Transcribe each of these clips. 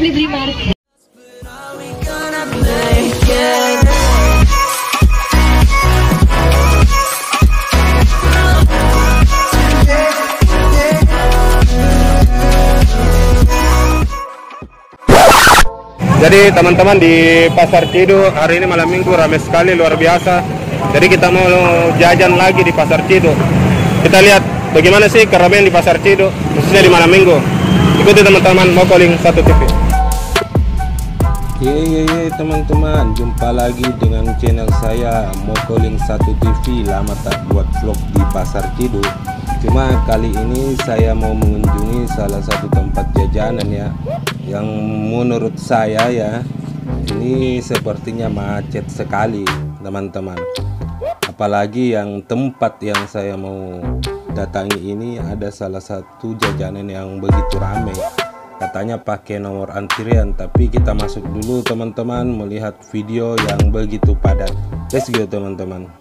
Delivery Market. Jadi teman-teman di Pasar Cido hari ini malam minggu ramai sekali, luar biasa. Jadi kita mau jajan lagi di Pasar Cido. Kita lihat bagaimana sih keramaian di Pasar Cido, khususnya di malam minggu. Ikuti teman-teman Mokoling 1 TV. Yeay teman-teman, jumpa lagi dengan channel saya Mokoling 1 TV. Lama tak buat vlog di Pasar Cido. Cuma kali ini saya mau mengunjungi salah satu tempat jajanan ya, yang menurut saya ya ini sepertinya macet sekali teman-teman. Apalagi yang tempat yang saya mau datangi ini ada salah satu jajanan yang begitu ramai. Katanya pakai nomor antrian, tapi kita masuk dulu teman-teman melihat video yang begitu padat. Let's go teman-teman.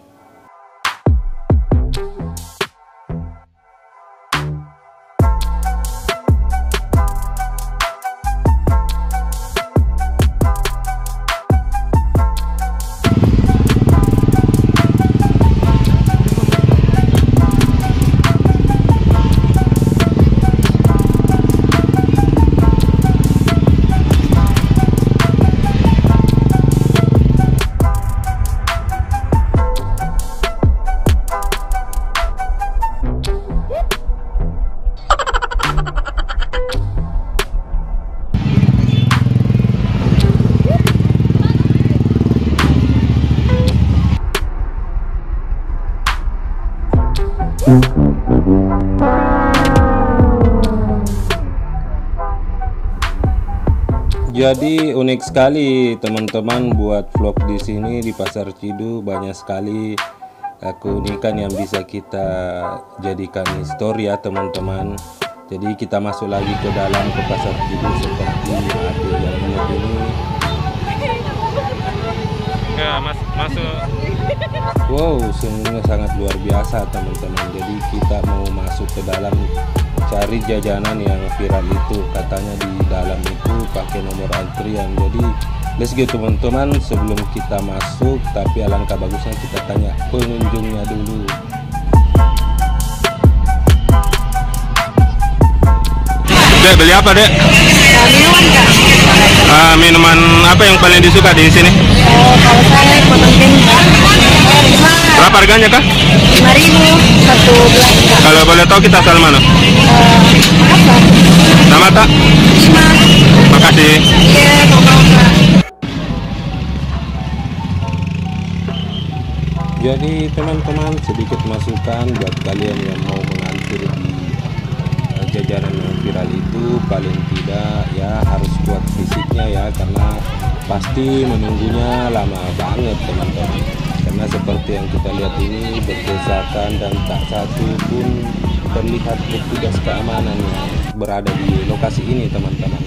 Jadi unik sekali teman-teman buat vlog di sini di Pasar Cido. Banyak sekali keunikan yang bisa kita jadikan story ya teman-teman. Jadi kita masuk lagi ke dalam ke Pasar Cido seperti ada yang lihat ini. Ya, masuk. Wow, semuanya sangat luar biasa teman-teman. Jadi kita mau masuk ke dalam cari jajanan yang viral itu. Katanya di dalam itu pakai nomor antrian. Jadi let's go teman-teman. Sebelum kita masuk, tapi alangkah bagusnya kita tanya pengunjungnya dulu. Dek, beli apa dek? Minuman Kak. Minuman apa yang paling disuka di sini? Kalau saya penting Berapa harganya kak? 5.000 satu gelas Kak. Kalau boleh tahu kita asal mana? Apa? Nama tak? Makasih. Iya, mau Kak. Jadi teman-teman, sedikit masukan buat kalian yang mau mengantar di jajanan yang viral itu, paling tidak ya harus kuat fisiknya ya, karena pasti menunggunya lama banget teman-teman. Karena seperti yang kita lihat ini berdesakan dan tak satu pun terlihat petugas keamanan yang berada di lokasi ini teman-teman.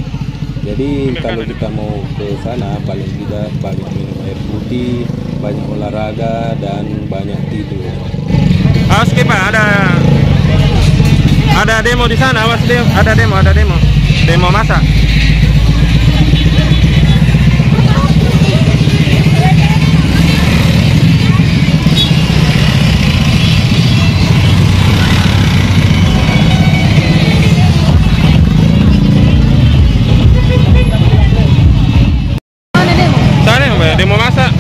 Jadi kalau kita mau ke sana paling tidak banyak minum air putih, banyak olahraga dan banyak tidur. Awas Pak, ada demo di sana, awas demo, ada demo masak. Demo masak.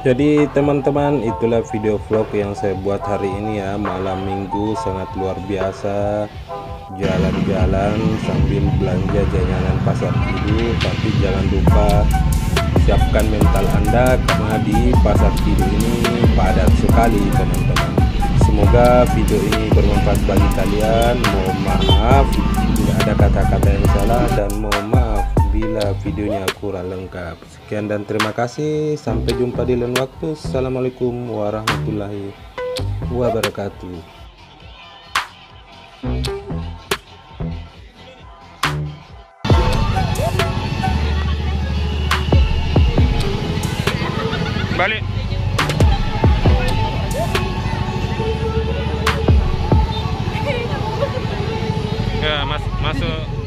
Jadi teman-teman, itulah video vlog yang saya buat hari ini ya. Malam minggu sangat luar biasa, jalan-jalan sambil belanja jajanan pasar Cidu. Tapi jangan lupa siapkan mental Anda karena di pasar Cidu ini padat sekali teman-teman. Semoga video ini bermanfaat bagi kalian. Mohon maaf bila ada kata-kata yang salah, dan mohon maaf bila videonya kurang lengkap. Sekian dan terima kasih. Sampai jumpa di lain waktu. Assalamualaikum warahmatullahi wabarakatuh. Balik. Ya, masuk.